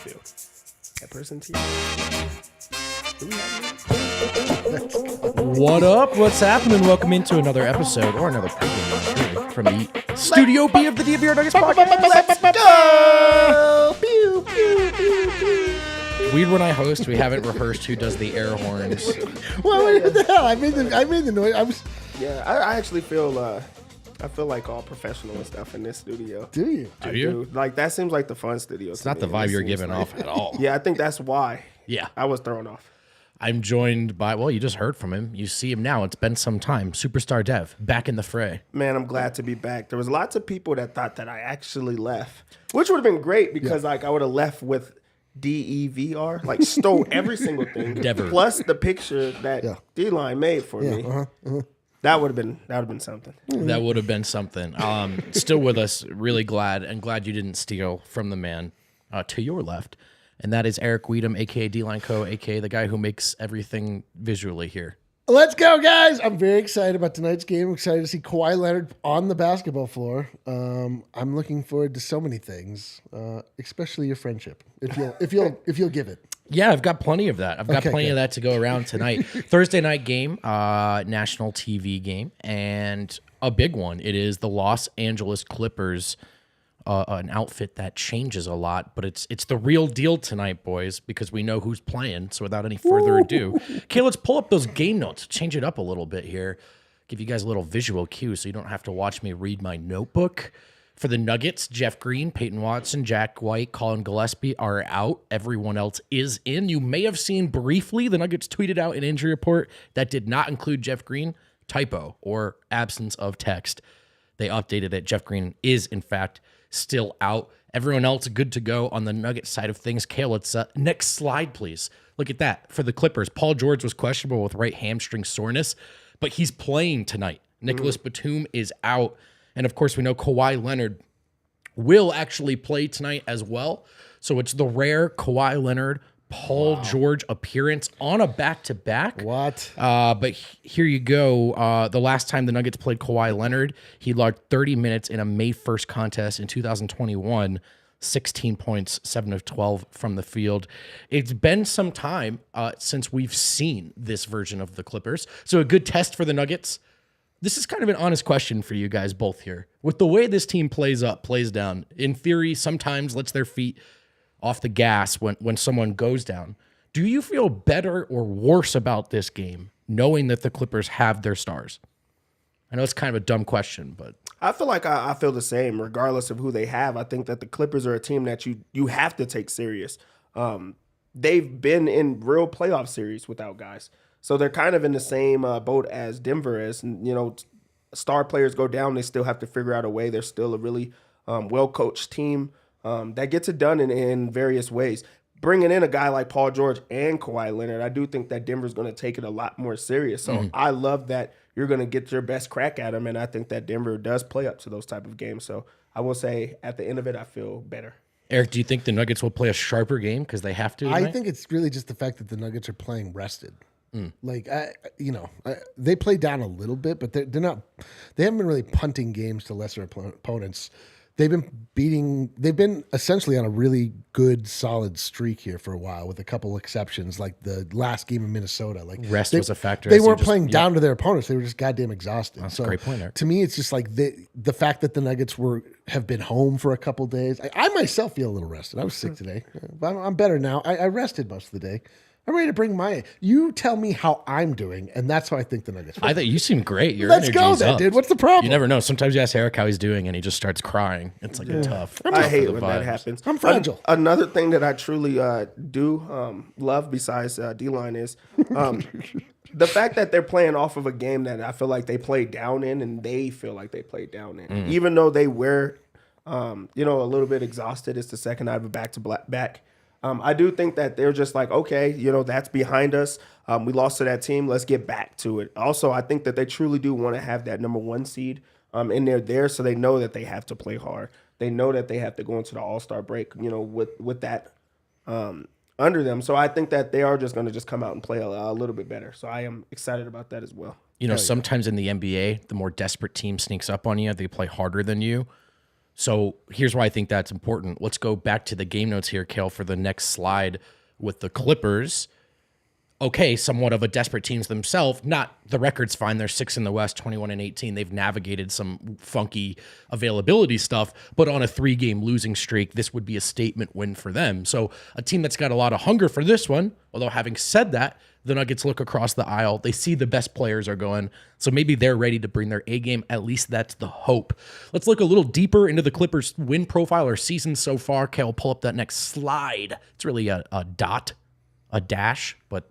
feel. That person to you. What up? What's happening? Welcome into another episode or another pregame from the Studio B of the DNVR Nuggets podcast. Let's go! Pew, pew, pew, pew. Weird when I host, we haven't rehearsed who does the air horns. Well, what the hell? I made the noise. Yeah, I actually feel I feel like all professional and stuff in this studio. Do you? Do you? Like that seems like the fun studio. It's not the vibe you're giving off at all. Yeah, I think that's why. Yeah. I was thrown off. I'm joined by, well, you just heard from him. You see him now. It's been some time. Superstar Dev, back in the fray. Man, I'm glad to be back. There was lots of people that thought that I actually left, which would have been great because like I would have left with DEVR, like stole every single thing, Dever. plus the picture that D-Line made for me. That would have been something. That would have been something. Still with us, really glad you didn't steal from the man to your left. And that is Eric Weedham, a.k.a. D-Line Co., a.k.a. the guy who makes everything visually here. Let's go, guys. I'm very excited about tonight's game. I'm excited to see Kawhi Leonard on the basketball floor. I'm looking forward to so many things, especially your friendship, if you'll give it. Yeah, I've got plenty of that. I've got plenty of that to go around tonight. Thursday night game, national TV game, and a big one. It is the Los Angeles Clippers, an outfit that changes a lot, but it's the real deal tonight, boys, because we know who's playing. So without any further ado, okay, let's pull up those game notes, change it up a little bit here, give you guys a little visual cue so you don't have to watch me read my notebook. For the Nuggets, Jeff Green, Peyton Watson, Jack White, Colin Gillespie are out. Everyone else is in. You may have seen briefly the Nuggets tweeted out an injury report that did not include Jeff Green. Typo or absence of text. They updated it. Jeff Green is, in fact, still out. Everyone else good to go on the Nuggets side of things. Kale, let's next slide, please. Look at that. For the Clippers, Paul George was questionable with right hamstring soreness, but he's playing tonight. Nicholas Batum is out. And, of course, we know Kawhi Leonard will actually play tonight as well. So it's the rare Kawhi Leonard, Paul George appearance on a back-to-back. What? But here you go. The last time the Nuggets played Kawhi Leonard, he logged 30 minutes in a May 1st contest in 2021, 16 points, 7 of 12 from the field. It's been some time since we've seen this version of the Clippers. So a good test for the Nuggets. This is kind of an honest question for you guys both here. With the way this team plays up, plays down, in theory, sometimes lets their feet off the gas when someone goes down. Do you feel better or worse about this game, knowing that the Clippers have their stars? I know it's kind of a dumb question, but I feel like I feel the same, regardless of who they have. I think that the Clippers are a team that you have to take serious. They've been in real playoff series without guys. So they're kind of in the same boat as Denver is. And, you know, star players go down, they still have to figure out a way. They're still a really well-coached team that gets it done in various ways. Bringing in a guy like Paul George and Kawhi Leonard, I do think that Denver's going to take it a lot more serious. So I love that you're going to get your best crack at them, and I think that Denver does play up to those type of games. So I will say at the end of it, I feel better. Eric, do you think the Nuggets will play a sharper game because they have to tonight? I think it's really just the fact that the Nuggets are playing rested. Like, they play down a little bit, but they haven't been really punting games to lesser opponents. They've been essentially on a really good, solid streak here for a while, with a couple exceptions, like the last game in Minnesota. Like rest was a factor. They weren't playing down to their opponents; they were just goddamn exhausted. That's a great point, Eric. To me, it's just like the fact that the Nuggets have been home for a couple days. I myself feel a little rested. I was sick today, but I'm better now. I rested most of the day. I'm ready to bring you tell me how I'm doing, and that's how I think the Nuggets will. I thought you seem great. Your Let's go energy's then, up. dude. What's the problem? You never know. Sometimes you ask Eric how he's doing, and he just starts crying. It's like a tough. I hate for when the that vibes. happens. I'm fragile. Another thing that I truly do love besides D-line is the fact that they're playing off of a game that I feel like they played down in, and they feel like they played down in. Even though they were, a little bit exhausted. It's the second night of a back-to-back. I do think that they're just like, okay, that's behind us. We lost to that team. Let's get back to it. Also, I think that they truly do want to have that number 1 seed in there, so they know that they have to play hard. They know that they have to go into the All-Star break, with that under them. So I think that they are just going to just come out and play a little bit better. So I am excited about that as well. Sometimes in the NBA, the more desperate team sneaks up on you. They play harder than you. So here's why I think that's important. Let's go back to the game notes here, Kale, for the next slide with the Clippers. Okay, somewhat of a desperate teams themselves. Not the record's fine. They're 6 in the West, 21-18. They've navigated some funky availability stuff, but on a 3-game losing streak, this would be a statement win for them. So a team that's got a lot of hunger for this one, although having said that, the Nuggets look across the aisle. They see the best players are going, so maybe they're ready to bring their A game. At least that's the hope. Let's look a little deeper into the Clippers' win profile or season so far. Kale, pull up that next slide. It's really a dot, a dash, but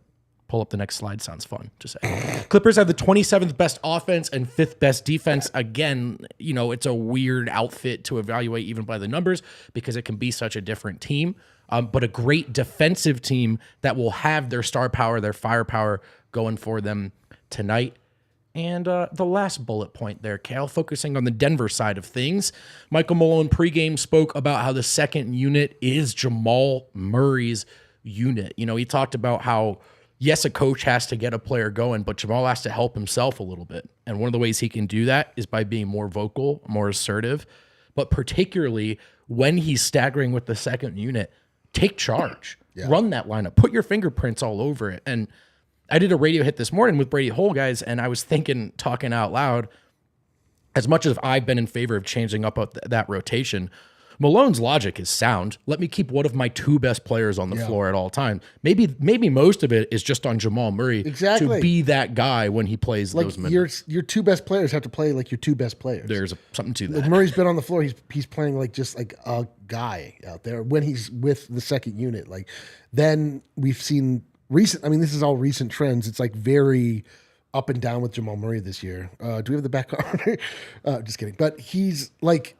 pull up the next slide. Sounds fun to say. Clippers have the 27th best offense and 5th best defense. Again, it's a weird outfit to evaluate even by the numbers because it can be such a different team. But a great defensive team that will have their star power, their firepower going for them tonight. And the last bullet point there, Kale, focusing on the Denver side of things. Michael Malone pregame spoke about how the second unit is Jamal Murray's unit. He talked about how, yes, a coach has to get a player going, but Jamal has to help himself a little bit. And one of the ways he can do that is by being more vocal, more assertive, but particularly when he's staggering with the second unit, take charge, run that lineup, put your fingerprints all over it. And I did a radio hit this morning with Brady Hole, guys, and I was thinking, talking out loud, as much as I've been in favor of changing up that rotation, Malone's logic is sound. Let me keep one of my 2 best players on the floor at all times. Maybe most of it is just on Jamal Murray to be that guy when he plays those minutes. Your 2 best players have to play like your 2 best players. There's something to that. Like Murray's been on the floor. He's playing like just like a guy out there when he's with the second unit. Like then we've seen recent. I mean, this is all recent trends. It's like very up and down with Jamal Murray this year. Do we have the back on? Just kidding. But he's like.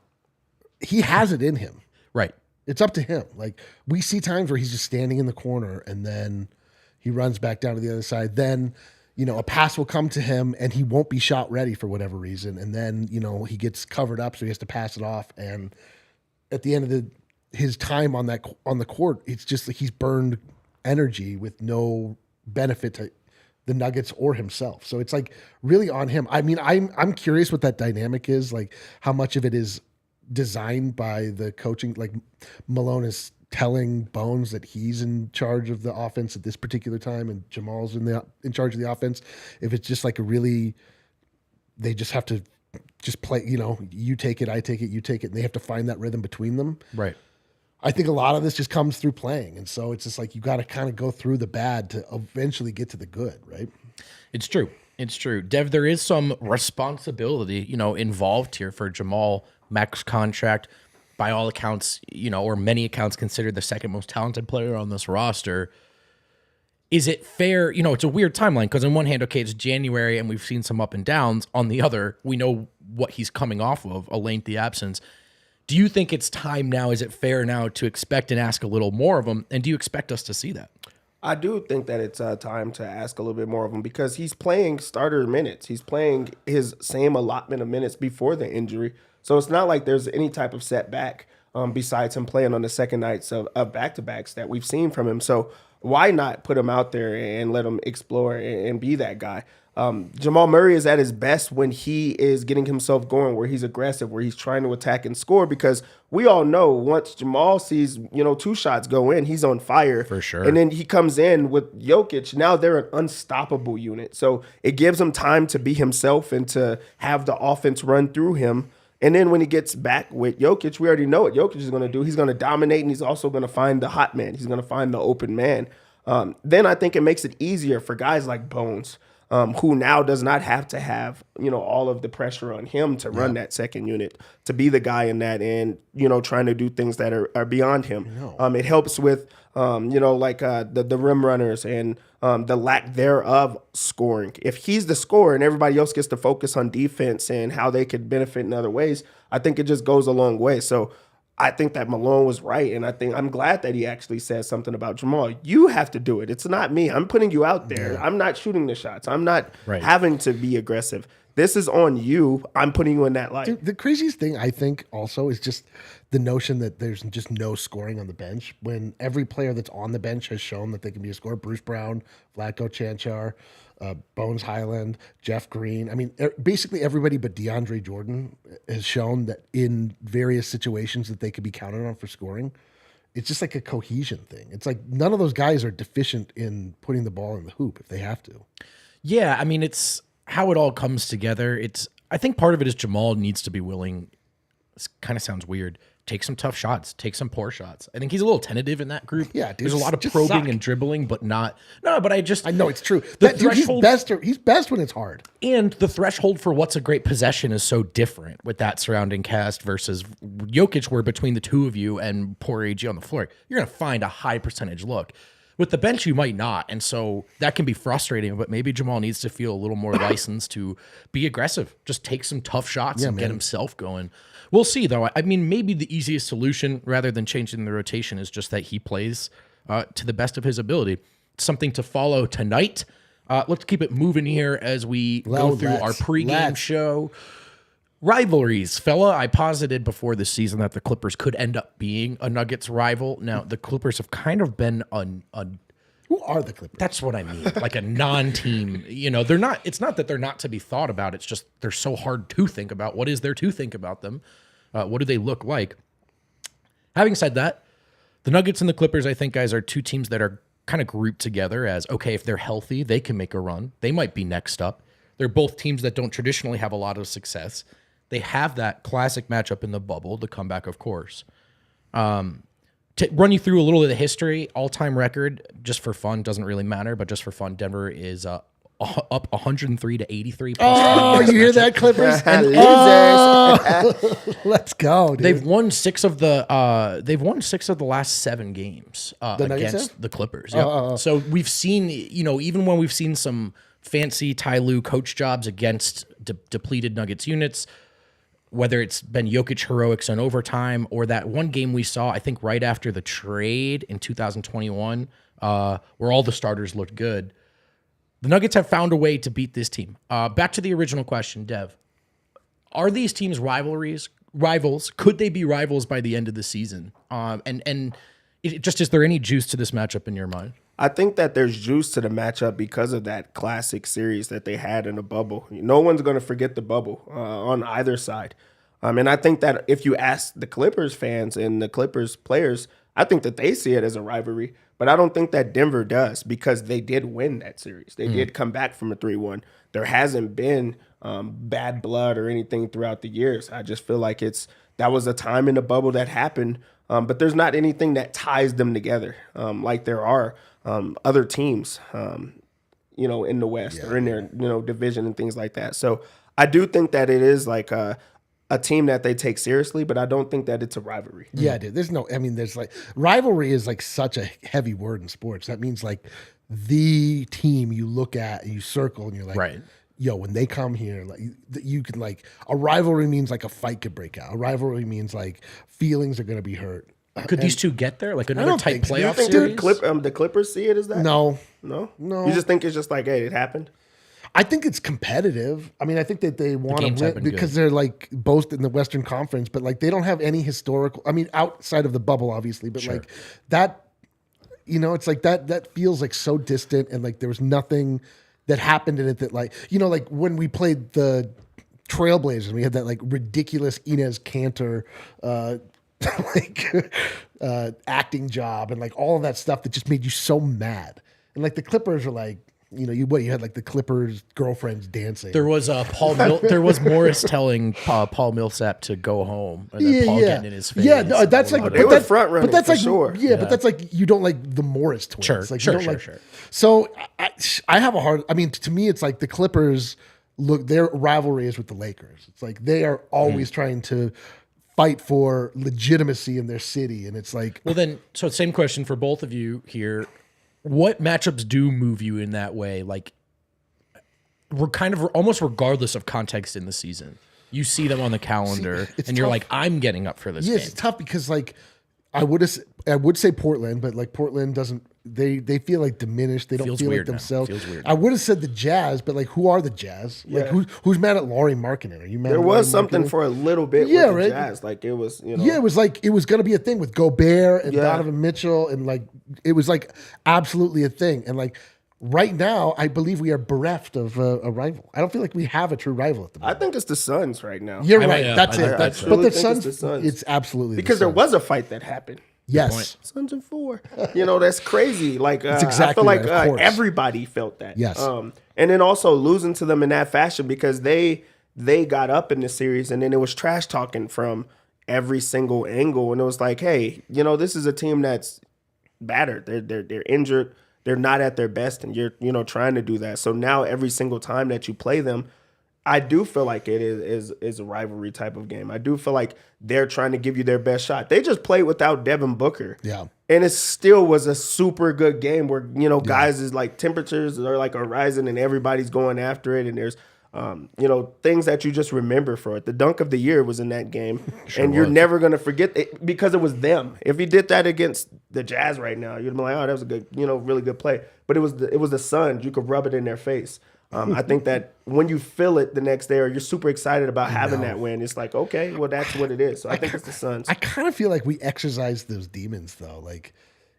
He has it in him. Right. It's up to him. Like we see times where he's just standing in the corner and then he runs back down to the other side. Then, a pass will come to him and he won't be shot ready for whatever reason. And then, he gets covered up, so he has to pass it off. And at the end of his time on the court, it's just like he's burned energy with no benefit to the Nuggets or himself. So it's like really on him. I mean, I'm curious what that dynamic is, like how much of it is designed by the coaching. Like Malone is telling Bones that he's in charge of the offense at this particular time and Jamal's in charge of the offense. If it's just like they just have to just play, you take it, I take it, you take it, and they have to find that rhythm between them. Right. I think a lot of this just comes through playing. And so it's just like you got to kind of go through the bad to eventually get to the good, right? It's true. Dev, there is some responsibility, involved here for Jamal. Max contract, by all accounts, or many accounts, considered the second most talented player on this roster. Is it fair? It's a weird timeline because on one hand, okay, it's January and we've seen some up and downs. On the other, we know what he's coming off of, a lengthy absence. Do you think it's time now? Is it fair now to expect and ask a little more of him? And do you expect us to see that? I do think that it's time to ask a little bit more of him because he's playing starter minutes. He's playing his same allotment of minutes before the injury. So it's not like there's any type of setback besides him playing on the second nights of back-to-backs that we've seen from him. So why not put him out there and let him explore and be that guy? Jamal Murray is at his best when he is getting himself going, where he's aggressive, where he's trying to attack and score, because we all know once Jamal sees, 2 shots go in, he's on fire. For sure. And then he comes in with Jokic. Now they're an unstoppable unit. So it gives him time to be himself and to have the offense run through him. And then when he gets back with Jokic, we already know what Jokic is going to do. He's going to dominate, and he's also going to find the hot man. He's going to find the open man. Then I think it makes it easier for guys like Bones, who now does not have to have, all of the pressure on him to run that second unit, to be the guy in that and, trying to do things that are beyond him. It helps with, the rim runners and the lack thereof scoring. If he's the scorer and everybody else gets to focus on defense and how they could benefit in other ways, I think it just goes a long way. So I think that Malone was right, and I'm glad that he actually said something about Jamal. You have to do it. It's not me. I'm putting you out there. I'm not shooting the shots. I'm not having to be aggressive. this is on you. I'm putting you in that light. Dude, the craziest thing I think also is just the notion that there's just no scoring on the bench when every player that's on the bench has shown that they can be a scorer. Bruce Brown, Vlatko Chanchar, Bones Highland, Jeff Green. I mean, basically everybody but DeAndre Jordan has shown that in various situations that they could be counted on for scoring. It's just like a cohesion thing. It's like none of those guys are deficient in putting the ball in the hoop if they have to. Yeah, I mean, it's how it all comes together. I think part of it is Jamal needs to be willing. This kind of sounds weird. Take some tough shots. Take some poor shots. I think he's a little tentative in that group. Yeah, dude, there's a lot of probing and dribbling, but not. No, but I know it's true. Dude, he's best when it's hard. And the threshold for what's a great possession is so different with that surrounding cast versus Jokic, where between the two of you and poor AG on the floor, you're going to find a high percentage look. With the bench, you might not. And so that can be frustrating, but maybe Jamal needs to feel a little more licensed to be aggressive. Just take some tough shots and get himself going. We'll see, though. I mean, maybe the easiest solution, rather than changing the rotation, is just that he plays to the best of his ability. Something to follow tonight. Let's keep it moving here as we go through our pregame show. Rivalries, fella. I posited before this season that the Clippers could end up being a Nuggets rival. Now, the Clippers have kind of been Who are the Clippers? That's what I mean. Like a non-team. You know, they're not. It's not that they're not to be thought about. It's just they're so hard to think about. What is there to think about them? What do they look like? Having said that, the Nuggets and the Clippers, I think, guys, are two teams that are kind of grouped together as, okay, if they're healthy, they can make a run. They might be next up. They're both teams that don't traditionally have a lot of success. They have that classic matchup in the bubble, the comeback, of course. To run you through a little of the history, all-time record, just for fun, doesn't really matter, but just for fun, Denver is up 103 to 83. Oh, you hear that, Clippers? Let's go, dude. They've won six of the last 7 games against the Clippers. Yep. So we've seen, even when we've seen some fancy Ty Lue coach jobs against depleted Nuggets units, whether it's been Jokic heroics in overtime or that one game we saw, I think right after the trade in 2021, where all the starters looked good, the Nuggets have found a way to beat this team. Back to the original question, Dev. Are these teams rivals? Could they be rivals by the end of the season? And is there any juice to this matchup in your mind? I think that there's juice to the matchup because of that classic series that they had in the bubble. No one's going to forget the bubble on either side. And I think that if you ask the Clippers fans and the Clippers players, I think that they see it as a rivalry. But I don't think that Denver does because they did win that series. They did come back from a 3-1. There hasn't been bad blood or anything throughout the years. I just feel like that was a time in the bubble that happened. But there's not anything that ties them together like there are other teams, in the West or in their, division and things like that. So I do think that it is like a team that they take seriously, but I don't think that it's a rivalry. Yeah, dude. There's rivalry is like such a heavy word in sports. That means like the team you look at and you circle and you're like, right. Yo, when they come here, like you can a rivalry means like a fight could break out. A rivalry means like feelings are going to be hurt. Could these two get there? Like another type playoff series? series? The Clippers see it as that? No. You just think it's just like, hey, it happened? I think it's competitive. I mean, I think that they want to win because they're like both in the Western Conference, but like they don't have any historical. I mean, outside of the bubble, obviously, but like that, it's like that feels like so distant, and like there was nothing that happened in it that like when we played the Trailblazers, we had that like ridiculous Inez Cantor acting job and like all of that stuff that just made you so mad. And like the Clippers are like, you had like the Clippers girlfriends dancing. There was there was Morris telling Paul Millsap to go home, and then Paul getting in his face. Yeah, no, that's like they were front running, but that's like sure. Yeah, but that's like you don't like the Morris twins. Sure. So I have a hard. I mean, to me, it's like the Clippers. Look, their rivalry is with the Lakers. It's like they are always trying to fight for legitimacy in their city, and it's like. Well, then, so same question for both of you here. What matchups do move you in that way? Like, we're kind of almost regardless of context in the season. You see them on the calendar, and you're tough. Like, I'm getting up for this game. It's tough because, like, I would say Portland, but like Portland doesn't. They feel like diminished. They don't Feels feel like weird now. themselves. Feels weird. I would have said the Jazz, but like, who are the Jazz? Like, who's mad at Laurie Markkinen? Are you mad? There at was Lauri something Markkinen? for a little bit Yeah, with the right. Jazz. Like it was, you know. Yeah, it was like it was going to be a thing with Gobert and Yeah. Donovan Mitchell, and like it was like absolutely a thing. And like right now, I believe we are bereft of a rival. I don't feel like we have a true rival at the I moment. think it's the Suns right now. You're I- right. yeah, That's I- it. I That's, truly but the think Suns, it's the Suns. it's absolutely Because the there Suns. was a fight that happened. Yes. Suns and 4. You know, that's crazy. Like I exactly feel like right, of course. everybody felt that. Yes. And then also losing to them in that fashion because they got up in the series and then it was trash talking from every single angle and it was like, hey, you know, this is a team that's battered. They're injured. They're not at their best, and you're trying to do that. So now every single time that you play them, I do feel like it is a rivalry type of game. I do feel like they're trying to give you their best shot. They just played without Devin Booker. Yeah. And it still was a super good game where, guys is like temperatures are rising and everybody's going after it. And there's, things that you just remember for it. The dunk of the year was in that game. And you're never going to forget it because it was them. If you did that against the Jazz right now, you'd be like, oh, that was a good, really good play. But it was the Suns. You could rub it in their face. I think that when you feel it the next day or you're super excited about having that win, it's like, okay, well, that's what it is. So I think it's the Suns. I kind of feel like we exercise those demons, though. Like,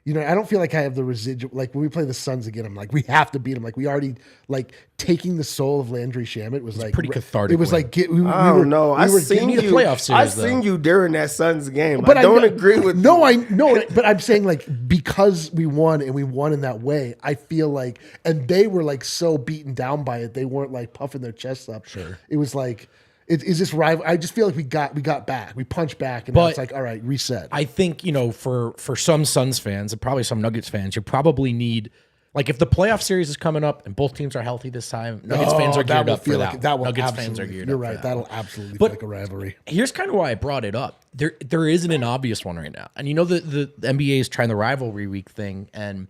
I don't feel like I have the residual. Like, when we play the Suns again, I'm like, we have to beat them. Like, we already, like, taking the soul of Landry Shamet was like pretty cathartic It was win. like, I don't know. I seen need a you. playoff series, I though. seen you during that Suns game. But I don't agree with No, you. I know, but I'm saying like because we won and we won in that way, I feel like, and they were like so beaten down by it, they weren't like puffing their chests up. Sure, it was like is this rival? I just feel like we got back, we punched back, and now But it's like, all right, reset. I think, for some Suns fans and probably some Nuggets fans, you probably need, like, if the playoff series is coming up and both teams are healthy this time, Nuggets fans are geared up for that. That will Nuggets fans absolutely. are geared You're up for right. that. That'll absolutely But- feel like a rivalry. Here's kind of why I brought it up. There isn't an obvious one right now. And the NBA is trying the rivalry week thing, and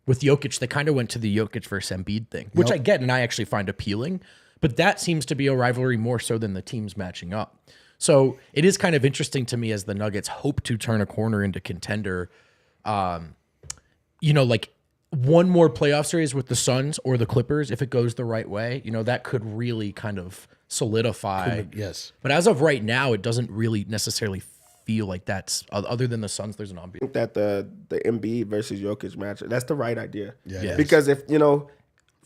with Jokic, they kind of went to the Jokic versus Embiid thing, which I get and I actually find appealing. But that seems to be a rivalry more so than the teams matching up. So it is kind of interesting to me as the Nuggets hope to turn a corner into contender. Like one more playoff series with the Suns or the Clippers, if it goes the right way, that could really kind of solidify. Yes. But as of right now, it doesn't really necessarily feel like that's, other than the Suns, there's an obvious. I think that the Embiid versus Jokic match, that's the right idea. Yeah. Because if,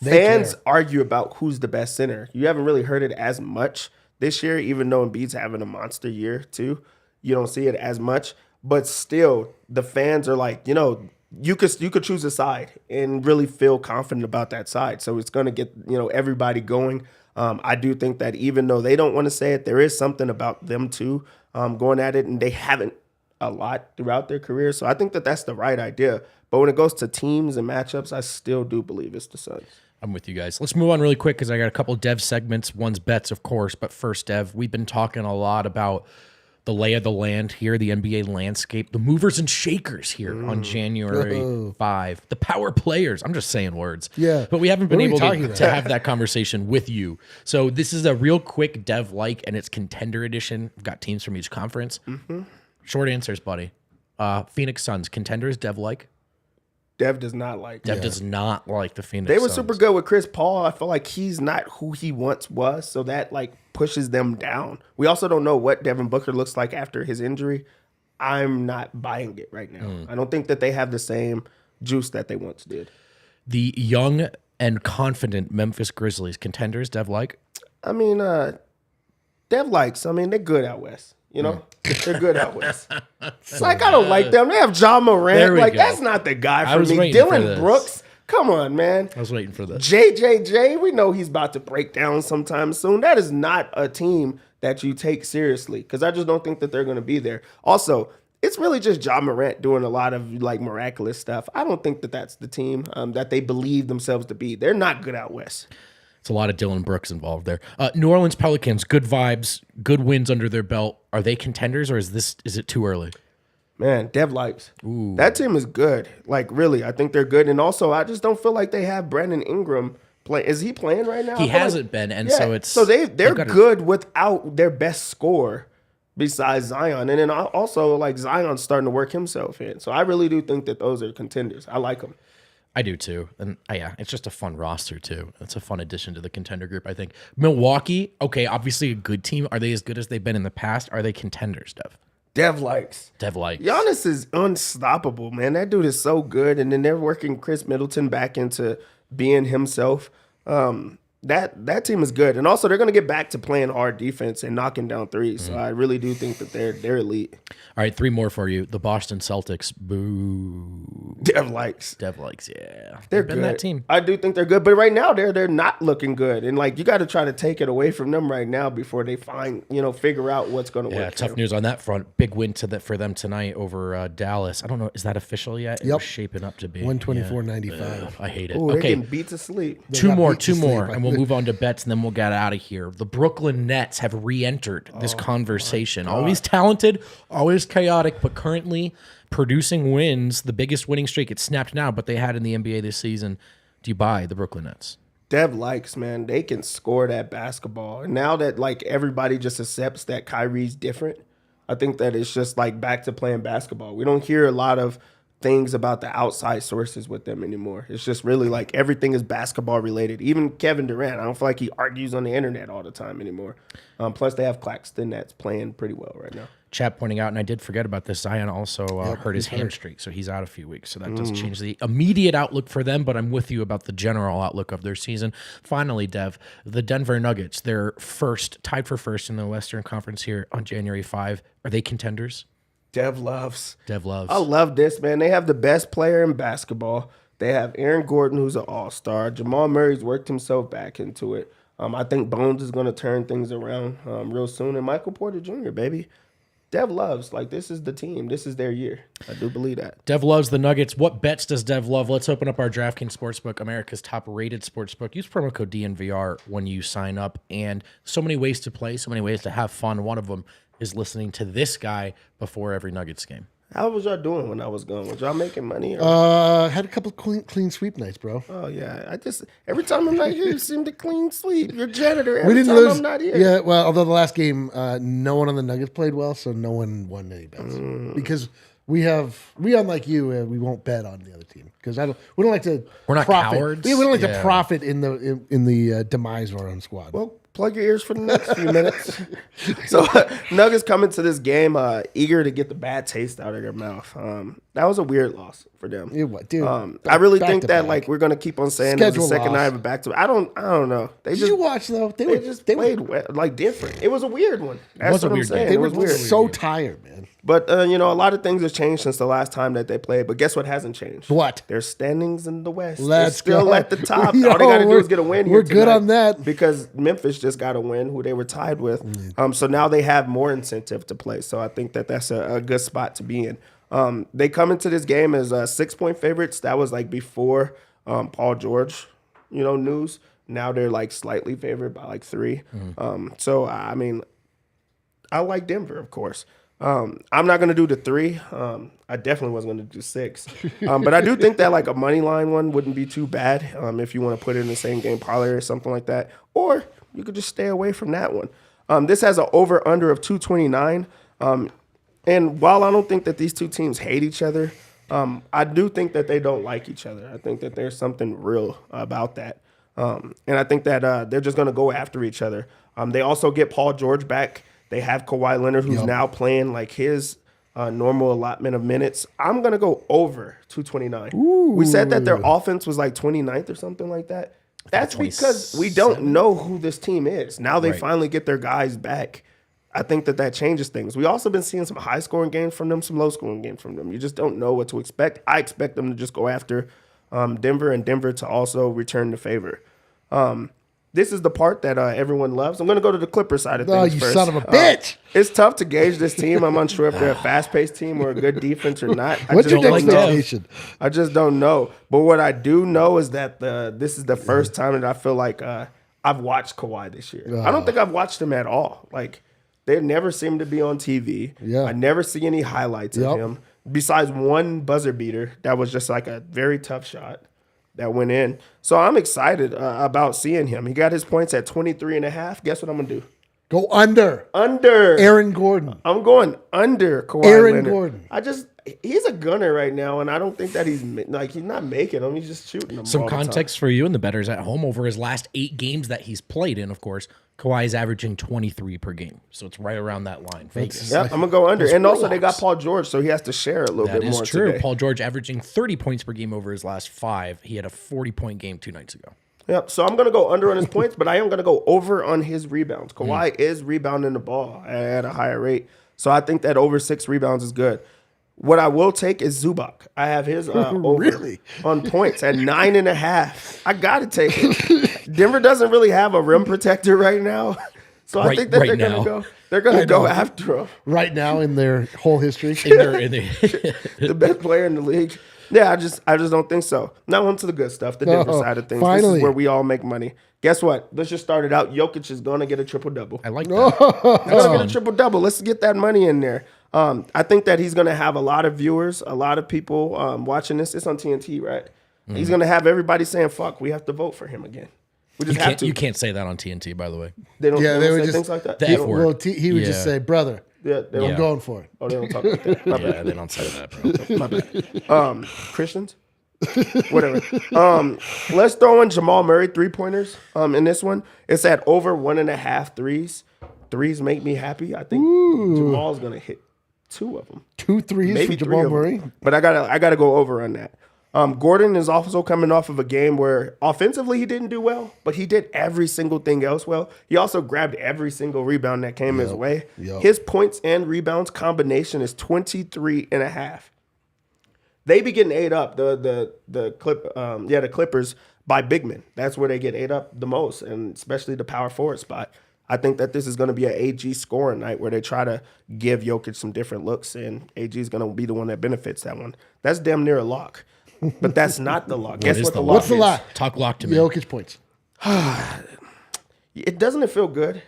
fans argue about who's the best center, you haven't really heard it as much this year, even though Embiid's having a monster year too. You don't see it as much, but still the fans are like, you could choose a side and really feel confident about that side. So it's going to get, everybody going. I do think that even though they don't want to say it, there is something about them too going at it, and they haven't a lot throughout their career. So I think that that's the right idea. But when it goes to teams and matchups, I still do believe it's the Suns. I'm with you guys. Let's move on really quick because I got a couple of Dev segments. One's bets, of course. But first, Dev, we've been talking a lot about the lay of the land here, the NBA landscape, the movers and shakers here on January 5. The power players. I'm just saying words. Yeah. But we haven't been What are we able talking to about? have that conversation with you. So this is a real quick Dev-like, and it's contender edition. We've got teams from each conference. Short answers, buddy. Phoenix Suns, contenders, Dev-like. Dev does not like Dev does not like the Phoenix They were Suns. super good with Chris Paul. I feel like he's not who he once was, so that pushes them down. We also don't know what Devin Booker looks like after his injury. I'm not buying it right now. I don't think that they have the same juice that they once did. The young and confident Memphis Grizzlies, contenders, Dev-like. I mean, Dev likes. I mean, they're good out west. They're good out west. It's like, I don't like them. They have John There Morant. we Like, go. that's not the guy I for was me. waiting for Dylan this. Brooks. Come on, man. I was waiting for this. JJJ, we know he's about to break down sometime soon. That is not a team that you take seriously because I just don't think that they're going to be there. Also, it's really just John Morant doing a lot of miraculous stuff. I don't think that that's the team that they believe themselves to be. They're not good out west. It's a lot of Dylan Brooks involved there. New Orleans Pelicans, good vibes, good wins under their belt. Are they contenders or is it too early? Man, Dev likes. That team is good. Really, I think they're good. And also, I just don't feel like they have Brandon Ingram play. Is he playing right now? He hasn't been, and so it's they're good without their best scorer besides Zion. And then also, like, Zion's starting to work himself in. So I really do think that those are contenders. I like them. I do too. And yeah, it's just a fun roster too. It's a fun addition to the contender group, I think. Milwaukee, okay, obviously a good team. Are they as good as they've been in the past? Are they contenders, Dev? Dev likes. Giannis is unstoppable, man. That dude is so good. And then they're working Chris Middleton back into being himself. That team is good. And also they're going to get back to playing hard defense and knocking down threes. So I really do think that they're elite. All right, 3 more for you. The Boston Celtics. Boo. Dev likes, yeah. They're been good. that team. I do think they're good, but right now they're not looking good. And like you got to try to take it away from them right now before they figure out what's going to work. Yeah, tough news on that front. Big win for them tonight over Dallas. I don't know, is that official yet? Yep. It's shaping up to be 124-95. I hate it. Ooh, they're Okay, getting beat to sleep. two more, and we'll move on to bets, and then we'll get out of here. The Brooklyn Nets have re-entered this conversation. Always talented, always chaotic, but currently producing wins. The biggest winning streak, it's snapped now, but they had in the NBA this season. Do you buy the Brooklyn Nets? Dev likes, man. They can score that basketball. And now that like everybody just accepts that Kyrie's different, I think that it's just like back to playing basketball. We don't hear a lot of things about the outside sources with them anymore. It's just really like everything is basketball related. Even Kevin Durant, I don't feel like he argues on the internet all the time anymore. Plus they have Claxton that's playing pretty well right now. Chat pointing out, and I did forget about this, Zion also hurt his hamstring, so he's out a few weeks. So that does change the immediate outlook for them, but I'm with you about the general outlook of their season. Finally, Dev, the Denver Nuggets, they're tied for first in the Western Conference here on January 5. Are they contenders? Dev loves. I love this, man. They have the best player in basketball. They have Aaron Gordon, who's an all-star. Jamal Murray's worked himself back into it. I think Bones is going to turn things around real soon. And Michael Porter Jr., baby. Dev loves. Like, this is the team. This is their year. I do believe that. Dev loves the Nuggets. What bets does Dev love? Let's open up our DraftKings Sportsbook, America's top-rated sportsbook. Use promo code DNVR when you sign up. And so many ways to play, so many ways to have fun. One of them is listening to this guy before every Nuggets game. How was y'all doing when I was gone? Was y'all making money? Or? Had a couple clean sweep nights, bro. Oh yeah, every time I'm not here, you seem to clean sweep. You're janitor. We didn't lose. I'm not here. Yeah, well, although the last game, no one on the Nuggets played well, so no one won any bets because we unlike you, we won't bet on the other team because we don't like to. We're not profit. cowards. We don't like to profit in the demise of our own squad. Well, plug your ears for the next few minutes. So Nuggets coming to this game eager to get the bad taste out of their mouth. That was a weird loss for them. Dude, I really think that like we're gonna keep on saying it's the second night of a back to. I don't know. Did you watch though? They played like different. It was a weird one. That's what I'm saying. They were weird. so tired, man. But a lot of things have changed since the last time that they played. But guess what hasn't changed? What? Their standings in the West. Let's They're still go. at the top. All they got to do is get a win here. We're good on that because Memphis just got a win, who they were tied with. So now they have more incentive to play. So I think that that's a good spot to be in. They come into this game as 6-point favorites. That was like before Paul George, news. Now they're like slightly favored by like 3. So I mean, I like Denver, of course. I'm not going to do the 3. I definitely wasn't going to do 6. But I do think that like a money line one wouldn't be too bad if you want to put it in the same game parlay or something like that. Or you could just stay away from that one. This has an over-under of 229. And while I don't think that these two teams hate each other, I do think that they don't like each other. I think that there's something real about that. And I think that they're just going to go after each other. They also get Paul George back. They have Kawhi Leonard, who's now playing like his normal allotment of minutes. I'm going to go over 229. Ooh. We said that their offense was like 29th or something like that. That's because we don't know who this team is. Now they finally get their guys back. I think that changes things. We also been seeing some high-scoring games from them, some low-scoring games from them. You just don't know what to expect. I expect them to just go after Denver and Denver to also return the favor. This is the part that everyone loves. I'm going to go to the Clippers side of things first. Oh, you son of a bitch. It's tough to gauge this team. I'm unsure if they're a fast-paced team or a good defense or not. What's your expectation? I just don't know. But what I do know is that this is the first time that I feel like I've watched Kawhi this year. I don't think I've watched him at all. Like, they never seem to be on TV. Yeah. I never see any highlights of him besides one buzzer beater that was just like a very tough shot that went in. So I'm excited about seeing him. He got his points at 23.5. Guess what I'm going to do? Go under. Under. Aaron Gordon. I'm going under Kawhi Aaron Leonard. Gordon. He's a gunner right now, and I don't think that he's not making them. He's just shooting them. Some context for you and the bettors at home. Over his last 8 games that he's played in, of course, Kawhi is averaging 23 per game. So it's right around that line. Vegas. Yeah, I'm going to go under. And also, they got Paul George, so he has to share a little bit more. That is true. Today. Paul George averaging 30 points per game over his last 5. He had a 40-point game 2 nights ago. Yep. So I'm going to go under on his points, but I am going to go over on his rebounds. Kawhi is rebounding the ball at a higher rate. So I think that over 6 rebounds is good. What I will take is Zubac. I have his over on points at 9.5. I got to take it. Denver doesn't really have a rim protector right now. So I think that they're going to go after him. Right now in their whole history. The best player in the league. Yeah, I just don't think so. Now on to the good stuff, the Denver side of things. Finally. This is where we all make money. Guess what? Let's just start it out. Jokic is going to get a triple-double. I like that. He's going to get a triple-double. Let's get that money in there. I think that he's going to have a lot of viewers, a lot of people watching this. It's on TNT, right? Mm-hmm. He's going to have everybody saying, fuck, we have to vote for him again. We just have to. You can't say that on TNT, by the way. They don't say just, things like that? The F word. Well, he would just say, brother. Yeah, I'm going for it. Oh, they don't talk like that. Yeah, they don't say that, bro. My bad. Christians? Whatever. Let's throw in Jamal Murray 3-pointers in this one. It's at over 1.5 threes. Threes make me happy. I think Jamal's going to hit 2 of them. 2 threes Maybe for Jamal 3 of Murray? them. But I gotta go over on that. Gordon is also coming off of a game where offensively he didn't do well, but he did every single thing else well. He also grabbed every single rebound that came his way. Yep. His points and rebounds combination is 23.5. They be getting ate up, the Clippers by big men. That's where they get ate up the most, and especially the power forward spot. I think that this is going to be an AG scoring night where they try to give Jokic some different looks, and AG is going to be the one that benefits that one. That's damn near a lock, but that's not the lock. Guess what the lock What's the lock? Talk lock to me. Jokic points. Doesn't it feel good?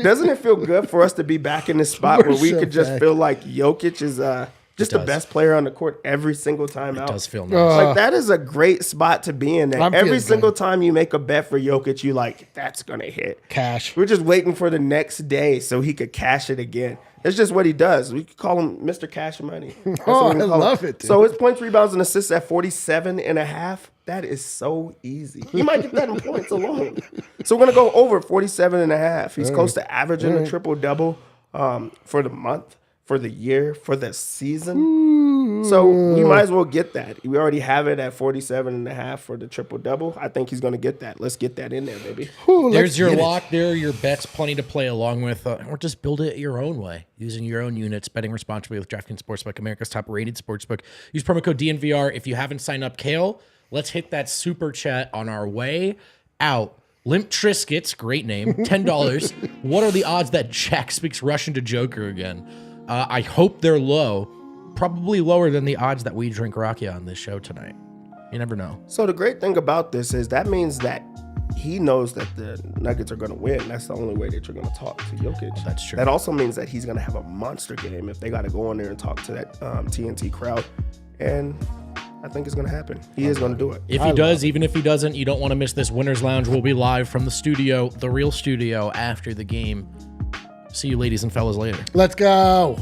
Doesn't it feel good for us to be back in this spot where we could just feel like Jokic is just the best player on the court every single time out? It does feel nice. Like, that is a great spot to be in. That every single time you make a bet for Jokic, you like, that's going to hit. Cash. We're just waiting for the next day so he could cash it again. It's just what he does. We could call him Mr. Cash Money. I love it, dude. So his points, rebounds, and assists at 47.5. That is so easy. He might get that in points alone. So we're going to go over 47.5. He's close to averaging a triple-double for the month, for the year, for the season. So we might as well get that. We already have it at 47.5 for the triple-double. I think he's going to get that. Let's get that in there, baby. There's your lock. There are your bets. Plenty to play along with. Or just build it your own way, using your own units, betting responsibly with DraftKings Sportsbook, America's top-rated sportsbook. Use promo code DNVR. If you haven't signed up, Kale, let's hit that super chat on our way out. Limp Triscuits, great name, $10. What are the odds that Jack speaks Russian to Joker again? I hope they're low. Probably lower than the odds that we drink rakia on this show tonight. You never know. So the great thing about this is that means that he knows that the Nuggets are going to win. That's the only way that you're going to talk to Jokic. Well, that's true. That also means that he's going to have a monster game if they got to go in there and talk to that TNT crowd. And I think it's going to happen. He is going to do it. If he does, even if he doesn't, you don't want to miss this Winners Lounge. We'll be live from the studio, the real studio, after the game. See you ladies and fellas later. Let's go.